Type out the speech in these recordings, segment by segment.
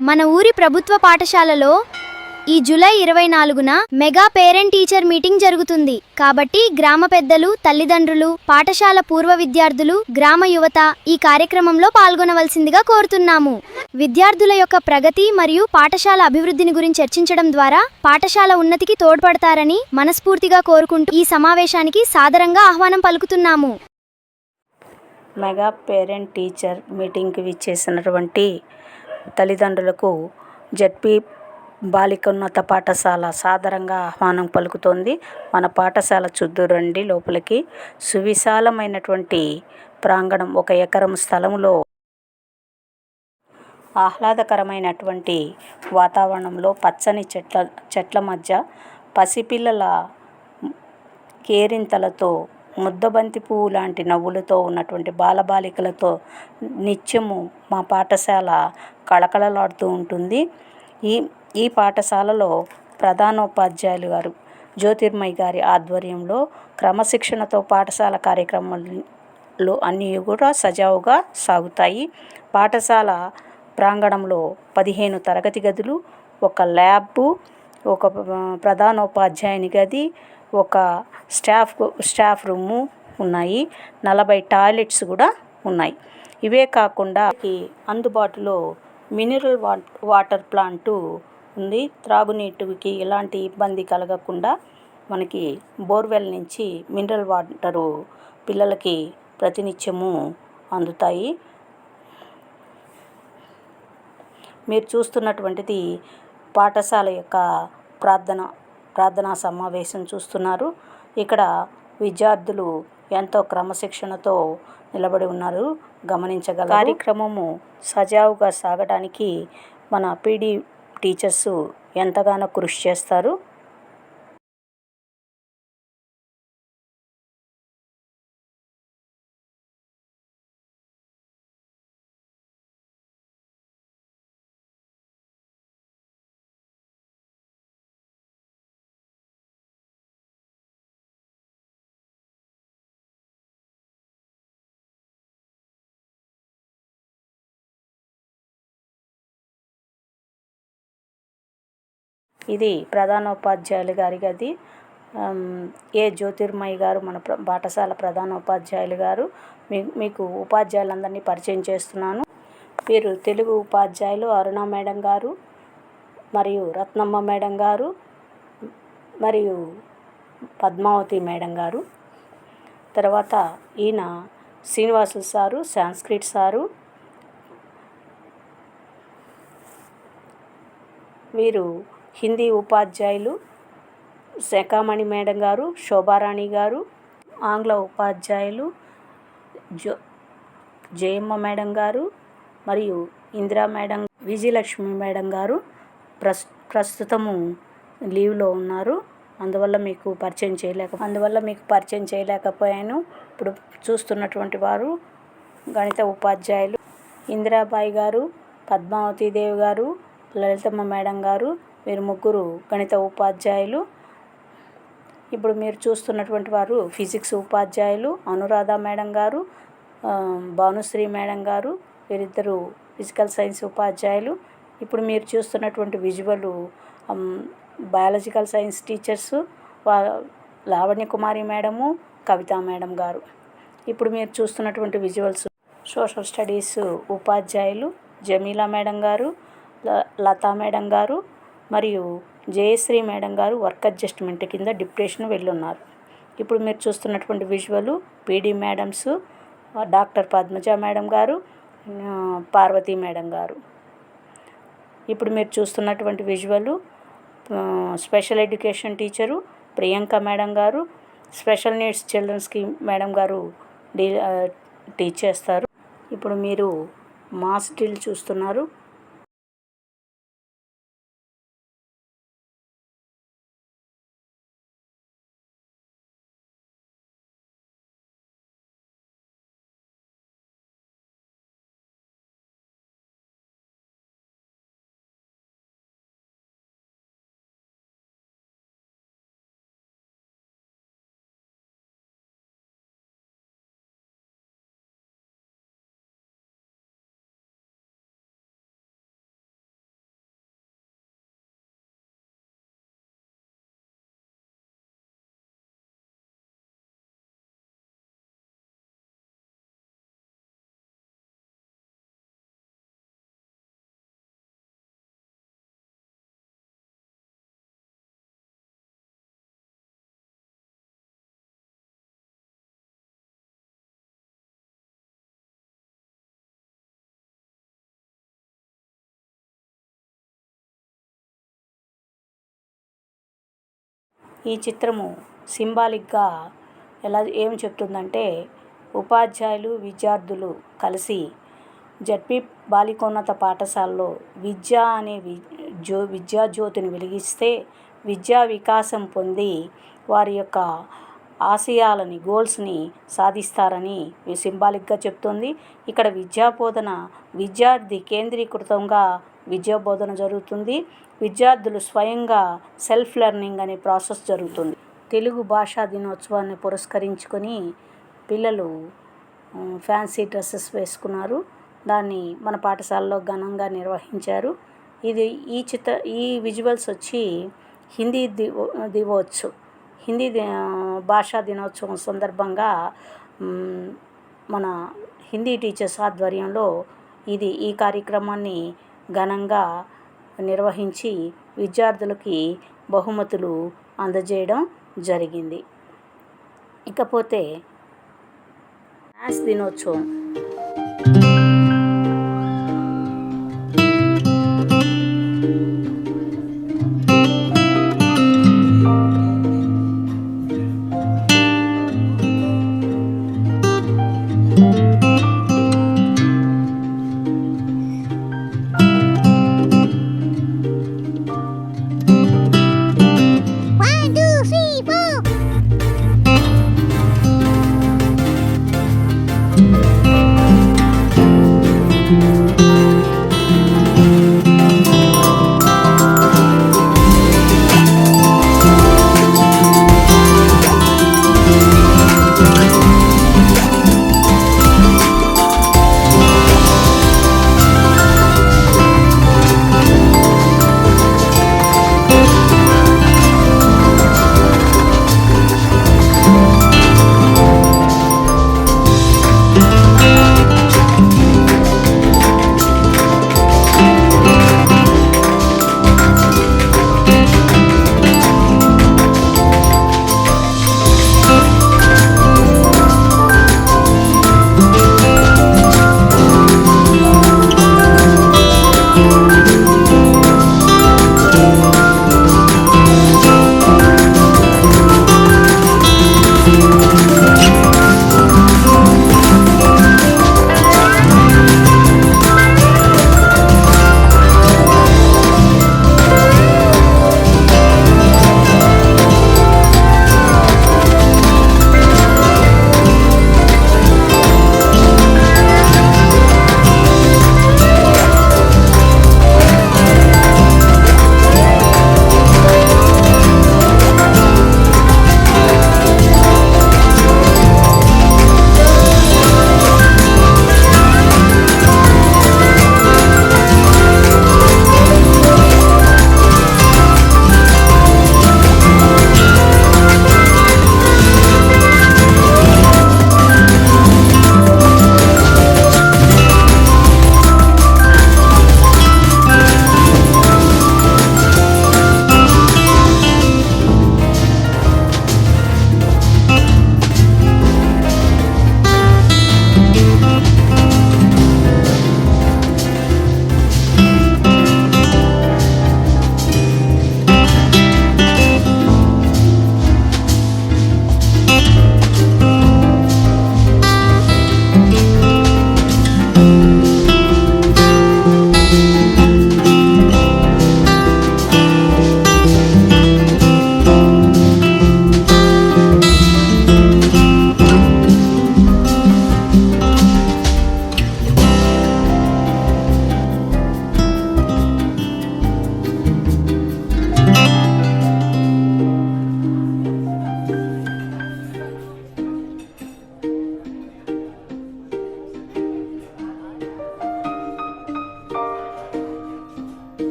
మన ఊరి ప్రభుత్వ పాఠశాలలో ఈ జూలై 24న మెగా పేరెంట్ టీచర్ మీటింగ్ జరుగుతుంది. కాబట్టి గ్రామ పెద్దలు, తల్లిదండ్రులు, పాఠశాల పూర్వ విద్యార్థులు, గ్రామ యువత ఈ కార్యక్రమంలో పాల్గొనవలసిందిగా కోరుతున్నాము. విద్యార్థుల యొక్క ప్రగతి మరియు పాఠశాల అభివృద్ధిని గురించి చర్చించడం ద్వారా పాఠశాల ఉన్నతికి తోడ్పడతారని మనస్ఫూర్తిగా కోరుకుంటూ ఈ సమావేశానికి సాదరంగా ఆహ్వానం పలుకుతున్నాము. మెగా పేరెంట్ టీచర్ మీటింగ్కి విచ్చేసినటువంటి తల్లిదండ్రులకు జెడ్పీ బాలికోన్నత పాఠశాల సాదరంగా ఆహ్వానం పలుకుతోంది. మన పాఠశాల చూద్దురండి లోపలికి. సువిశాలమైనటువంటి ప్రాంగణం, 1 ఎకరం స్థలంలో ఆహ్లాదకరమైనటువంటి వాతావరణంలో పచ్చని చెట్ల మధ్య పసిపిల్లల కేరింతలతో, ముద్దబంతి పువ్వు లాంటి నవ్వులతో ఉన్నటువంటి బాలబాలికలతో నిత్యము మా పాఠశాల కళకళలాడుతూ ఉంటుంది. ఈ పాఠశాలలో ప్రధానోపాధ్యాయులు గారు జ్యోతిర్మయి గారి ఆధ్వర్యంలో క్రమశిక్షణతో పాఠశాల కార్యక్రమాలు అన్నీ కూడా సజావుగా సాగుతాయి. పాఠశాల ప్రాంగణంలో 15 తరగతి గదులు, 1 ల్యాబ్, 1 ప్రధానోపాధ్యాయుని గది, 1 స్టాఫ్ రూము ఉన్నాయి. 40 టాయిలెట్స్ కూడా ఉన్నాయి. ఇవే కాకుండా అందుబాటులో మినరల్ వాటర్ ప్లాంటు ఉంది. త్రాగునీటికి ఎలాంటి ఇబ్బంది కలగకుండా మనకి బోర్వెల్ నుంచి మినరల్ వాటరు పిల్లలకి ప్రతినిత్యము అందుతాయి. మీరు చూస్తున్నటువంటిది పాఠశాల యొక్క ప్రార్థనా సమావేశం చూస్తున్నారు. ఇక్కడ విద్యార్థులు ఎంతో క్రమశిక్షణతో నిలబడి ఉన్నారు, గమనించగలరు. కార్యక్రమము సజావుగా సాగడానికి మన పీడీ టీచర్స్ ఎంతగానో కృషి చేస్తారు. ఇది ప్రధానోపాధ్యాయులు గారి గది. ఏ జ్యోతిర్మయి గారు మన పాఠశాల ప్రధానోపాధ్యాయులు గారు. మీకు ఉపాధ్యాయులందరినీ పరిచయం చేస్తున్నాను. వీరు తెలుగు ఉపాధ్యాయులు అరుణ మేడం గారు, మరియు రత్నమ్మ మేడం గారు, మరియు పద్మావతి మేడం గారు. తర్వాత ఈయన శ్రీనివాసులు సారు, సంస్కృత్ సారు. వీరు హిందీ ఉపాధ్యాయులు శేఖామణి మేడం గారు, శోభారాణి గారు. ఆంగ్ల ఉపాధ్యాయులు జయమ్మ మేడం గారు మరియు ఇందిరా మేడం, విజయలక్ష్మి మేడం గారు ప్రస్తుతము లీవ్లో ఉన్నారు. అందువల్ల మీకు పరిచయం చేయలేకపోయాను. ఇప్పుడు చూస్తున్నటువంటి వారు గణిత ఉపాధ్యాయులు ఇందిరాబాయి గారు, పద్మావతి దేవి గారు, లలితమ్మ మేడం గారు. వీరు ముగ్గురు గణిత ఉపాధ్యాయులు. ఇప్పుడు మీరు చూస్తున్నటువంటి వారు ఫిజిక్స్ ఉపాధ్యాయులు అనురాధ మేడం గారు, భానుశ్రీ మేడం గారు. వీరిద్దరూ ఫిజికల్ సైన్స్ ఉపాధ్యాయులు. ఇప్పుడు మీరు చూస్తున్నటువంటి visual biological science teachers Lavanya Kumari madam, Kavitha madam గారు. ఇప్పుడు మీరు చూస్తున్నటువంటి విజువల్స్ సోషల్ స్టడీస్ ఉపాధ్యాయులు జమీలా మేడం గారు, లతా మేడం గారు మరియు జయశ్రీ మేడం గారు వర్క్ అడ్జస్ట్మెంట్ కింద డిప్రెషన్ వెళ్ళున్నారు. ఇప్పుడు మీరు చూస్తున్నటువంటి visual PD madams doctor Padmaja madam గారు, పార్వతి మేడం గారు. ఇప్పుడు మీరు చూస్తున్నటువంటి visual special education teacher Priyanka madam గారు, స్పెషల్ నీడ్స్ చిల్డ్రన్స్కి మేడం గారు టీచ్ చేస్తారు. ఇప్పుడు మీరు మాస్ డ్రిల్ చూస్తున్నారు. ఈ చిత్రము సింబాలిక్గా ఏం చెప్తుందంటే, ఉపాధ్యాయులు విద్యార్థులు కలిసి జడ్పీ బాలికోన్నత పాఠశాలలో విద్య అనే విద్యాజ్యోతిని వెలిగిస్తే విద్యా వికాసం పొంది వారి యొక్క ఆశయాలని గోల్స్ని సాధిస్తారని సింబాలిక్గా చెప్తుంది. ఇక్కడ విద్యాబోధన విద్యార్థి కేంద్రీకృతంగా విద్యాబోధన జరుగుతుంది. విద్యార్థులు స్వయంగా సెల్ఫ్ లెర్నింగ్ అనే ప్రాసెస్ జరుగుతుంది. తెలుగు భాషా దినోత్సవాన్ని పురస్కరించుకొని పిల్లలు ఫ్యాన్సీ డ్రెస్సెస్ వేసుకున్నారు. దాన్ని మన పాఠశాలలో ఘనంగా నిర్వహించారు. ఈ విజువల్స్ వచ్చి హిందీ భాషా దినోత్సవం సందర్భంగా మన హిందీ టీచర్స్ ఆధ్వర్యంలో ఈ కార్యక్రమాన్ని ఘనంగా నిర్వహించి విద్యార్థులకి బహుమతులు అందజేయడం జరిగింది. ఇకపోతే మ్యాథ్స్ దినోత్సవం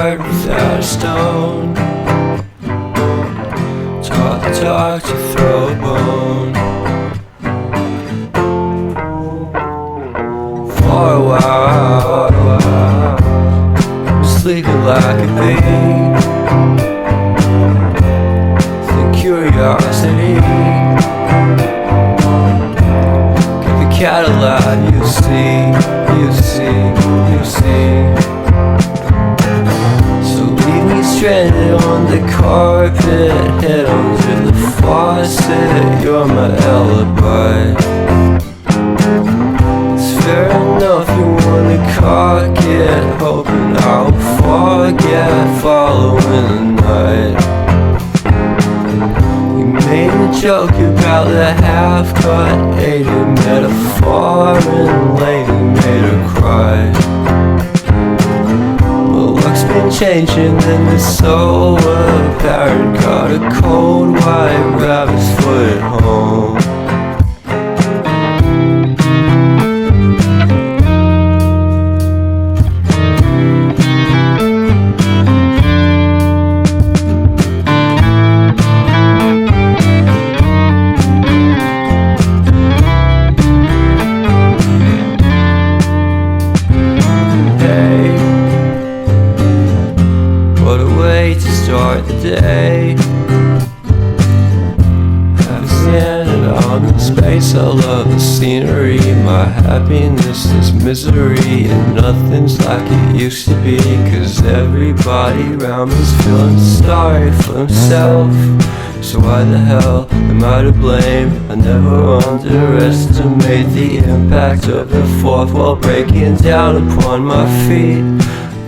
heart without a stone. Talk to throw a bone. For a while, sleeping like a bee. The curiosity. Get the Cadillac, you see. So leave me stranded on the carpet, head under the faucet. You're my alibi. It's fair enough you wanna cock it, hoping I'll forget following the night. You made a joke about the half-cut, ate a metaphor and lady made her cry. Well, luck's been changing and it's so apparent. Got a cold white rabbit's foot at home. What a way to start the day. I've standing out in space. I love the scenery. My happiness is misery, and nothing's like it used to be. 'Cause everybody around me's feeling sorry for himself. So why the hell am I to blame? I never underestimate the impact of the fourth wall breaking down upon my feet.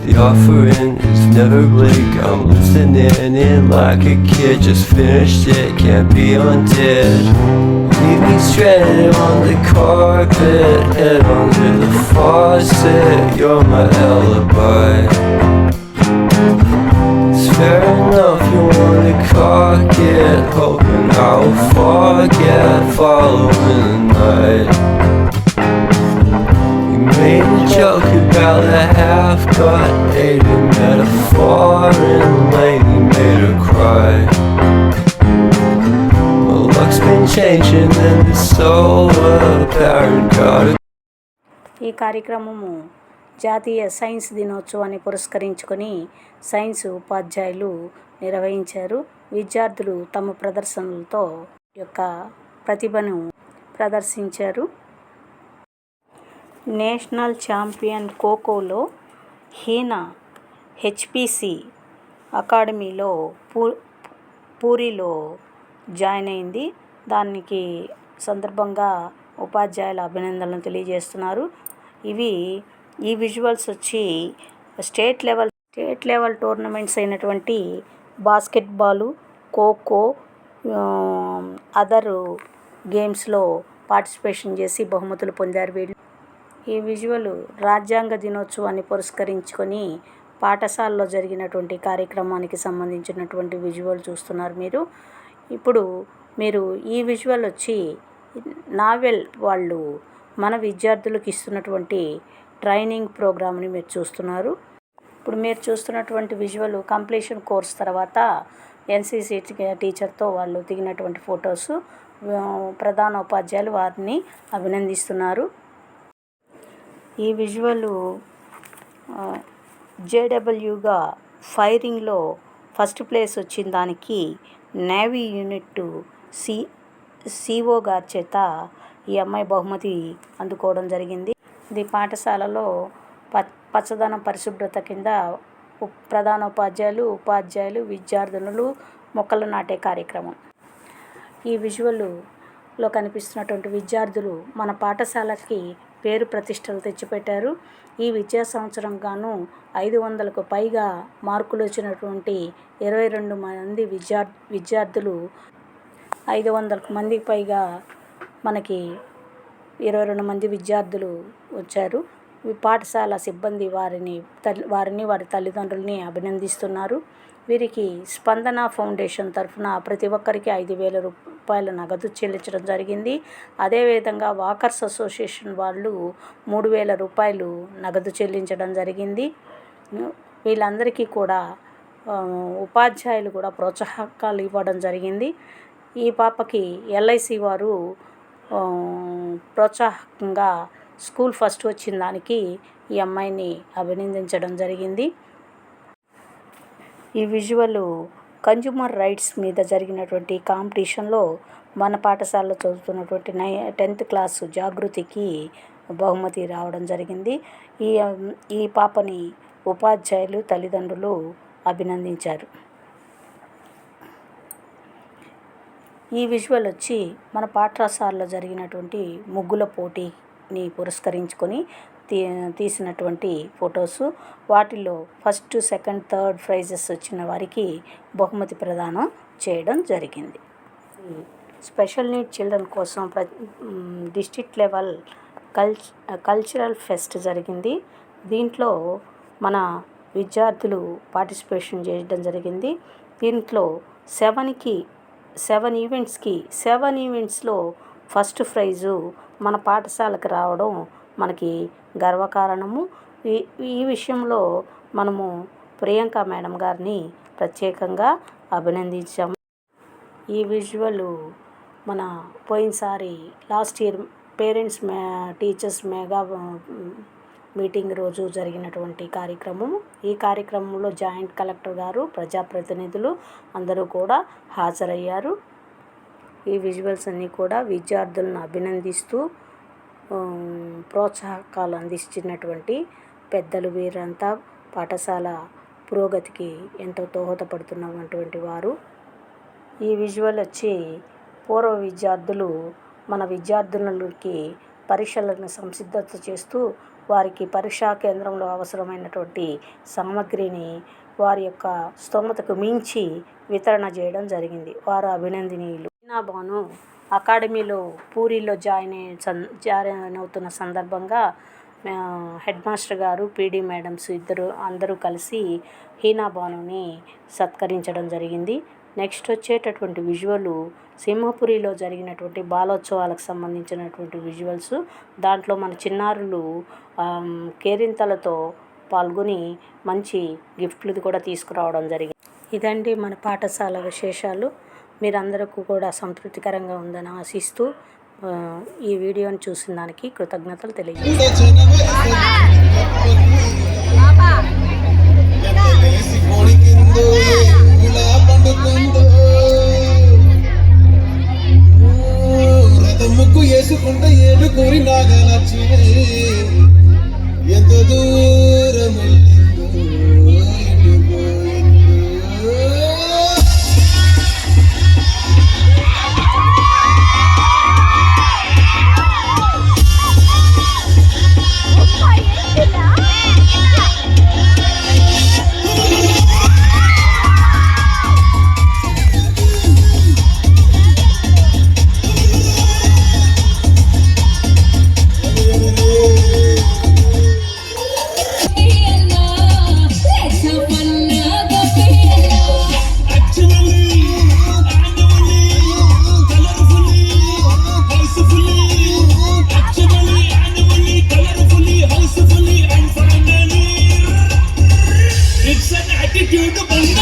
The offering is never bleak. I'm listening in like a kid. Just finished it, can't be undid. Leave me stranded on the carpet, head under the faucet. You're my alibi. It's fair enough you wanna cock it, hoping I'll forget following the night. Made a joke about a half-cut, ate a metaphor and lady made her cry. Well, luck's been changing and it's so apparent. Got a ఈ కార్యక్రమము జాతీయ science దినోత్సవాన్ని పురస్కరించుకొని science ఉపాధ్యాయులు నిర్వహించారు. విద్యార్థులు తమ ప్రదర్శనలతో యొక్క ప్రతిభను ప్రదర్శించారు. నేషనల్ ఛాంపియన్ ఖోఖోలో హీనా హెచ్పిసి అకాడమీలో పూరిలో జాయిన్ అయింది. దానికి సందర్భంగా ఉపాధ్యాయుల అభినందనలు తెలియజేస్తున్నారు. ఈ విజువల్స్ వచ్చి స్టేట్ లెవెల్ టోర్నమెంట్స్ అయినటువంటి బాస్కెట్బాలు, ఖోఖో, అదర్ గేమ్స్లో పార్టిసిపేషన్ చేసి బహుమతులు పొందారు వీళ్ళు. ఈ విజువల్ రాజ్యాంగ దినోత్సవాన్ని పురస్కరించుకొని పాఠశాలలో జరిగినటువంటి కార్యక్రమానికి సంబంధించినటువంటి విజువల్ చూస్తున్నారు మీరు. ఇప్పుడు మీరు ఈ విజువల్ వచ్చి నావెల్ వాళ్ళు మన విద్యార్థులకు ఇస్తున్నటువంటి ట్రైనింగ్ ప్రోగ్రామ్ని మీరు చూస్తున్నారు. ఇప్పుడు మీరు చూస్తున్నటువంటి విజువల్ కంప్లీషన్ కోర్స్ తర్వాత ఎన్సిసి టీచర్తో వాళ్ళు దిగినటువంటి ఫొటోస్. ప్రధాన ఉపాధ్యాయులు వారిని అభినందిస్తున్నారు. ఈ విజువల్ జేడబ్ల్యూగా ఫైరింగ్లో ఫస్ట్ ప్లేస్ వచ్చిన దానికి నేవీ యూనిట్ సిఓ గారి చేత ఈ అమ్మాయి బహుమతి అందుకోవడం జరిగింది. ఇది పాఠశాలలో పచ్చదనం పరిశుభ్రత కింద ప్రధాన ఉపాధ్యాయులు విద్యార్థినులు మొక్కలు నాటే కార్యక్రమం. ఈ విజువల్లో కనిపిస్తున్నటువంటి విద్యార్థులు మన పాఠశాలకి పేరు ప్రతిష్టలు తెచ్చిపెట్టారు. ఈ విద్యా సంవత్సరం గాను 500కు పైగా మార్కులు వచ్చినటువంటి 22 మంది విద్యార్థులు 500 మందికి పైగా మనకి 22 మంది విద్యార్థులు వచ్చారు. పాఠశాల సిబ్బంది వారిని వారి తల్లిదండ్రులని అభినందిస్తున్నారు. వీరికి స్పందన ఫౌండేషన్ తరఫున ప్రతి ఒక్కరికి 5,000 రూపాయల నగదు చెల్లించడం జరిగింది. అదేవిధంగా వాకర్స్ అసోసియేషన్ వాళ్ళు 3,000 రూపాయలు నగదు చెల్లించడం జరిగింది. వీళ్ళందరికీ కూడా ఉపాధ్యాయులు కూడా ప్రోత్సాహకాలు ఇవ్వడం జరిగింది. ఈ పాపకి ఎల్ఐసి వారు ప్రోత్సాహకంగా స్కూల్ ఫస్ట్ వచ్చిన దానికి ఈ అమ్మాయిని అభినందించడం జరిగింది. ఈ విజువల్ కన్జ్యూమర్ రైట్స్ మీద జరిగినటువంటి కాంపిటీషన్లో మన పాఠశాలలో చదువుతున్నటువంటి 10th క్లాసు జాగృతికి బహుమతి రావడం జరిగింది. ఈ పాపని ఉపాధ్యాయులు తల్లిదండ్రులు అభినందించారు. ఈ విజువల్ వచ్చి మన పాఠశాలలో జరిగినటువంటి ముగ్గుల పోటీని పురస్కరించుకొని తీసినటువంటి ఫొటోస్. వాటిల్లో ఫస్ట్, సెకండ్, థర్డ్ ప్రైజెస్ వచ్చిన వారికి బహుమతి ప్రదానం చేయడం జరిగింది. స్పెషల్ నీడ్ చిల్డ్రన్ కోసం డిస్ట్రిక్ట్ లెవెల్ కల్చరల్ ఫెస్ట్ జరిగింది. దీంట్లో మన విద్యార్థులు పార్టిసిపేషన్ చేయడం జరిగింది. దీంట్లో 7 ఈవెంట్స్లో ఫస్ట్ ప్రైజు మన పాఠశాలకు రావడం మనకి గర్వకారణము. ఈ విషయంలో మనము ప్రియాంక మేడం గారిని ప్రత్యేకంగా అభినందించాము. ఈ విజువల్ మన పోయినసారి last year parents teachers mega meeting రోజు జరిగినటువంటి కార్యక్రమం. ఈ కార్యక్రమంలో జాయింట్ కలెక్టర్ గారు, ప్రజాప్రతినిధులు అందరూ కూడా హాజరయ్యారు. ఈ విజువల్స్ అన్నీ కూడా విద్యార్థులను అభినందిస్తూ ప్రోత్సాహకాలు అందిస్తున్నటువంటి పెద్దలు వీరంతా పాఠశాల పురోగతికి ఎంతో దోహదపడుతున్నటువంటి వారు. ఈ విజువల్ వచ్చి పూర్వ విద్యార్థులు మన విద్యార్థులకి పరీక్షలను సంసిద్ధత చేస్తూ వారికి పరీక్షా కేంద్రంలో అవసరమైనటువంటి సామగ్రిని వారి యొక్క స్తోమతకు మించి వితరణ చేయడం జరిగింది. వారు అభినందనీయులు. భాను అకాడమీలో పూరిలో జాయిన్ అవుతున్న సందర్భంగా హెడ్ మాస్టర్ గారు, పీడీ మేడమ్స్ అందరూ కలిసి హీనా భానుని సత్కరించడం జరిగింది. నెక్స్ట్ వచ్చేటటువంటి విజువల్ సింహపురిలో జరిగినటువంటి బాలోత్సవాలకు సంబంధించినటువంటి విజువల్స్. దాంట్లో మన చిన్నారులు కేరింతలతో పాల్గొని మంచి గిఫ్ట్లు కూడా తీసుకురావడం జరిగింది. ఇదండి మన పాఠశాల విశేషాలు. మీరందరికీ కూడా సంతృప్తికరంగా ఉందని ఆశిస్తూ ఈ వీడియోని చూసిన దానికి కృతజ్ఞతలు తెలియజేస్తాను. ముగ్గు వేసుకుంటే ఏడు కోరి నాగలక్ష్మి ఎంత దూరం attitude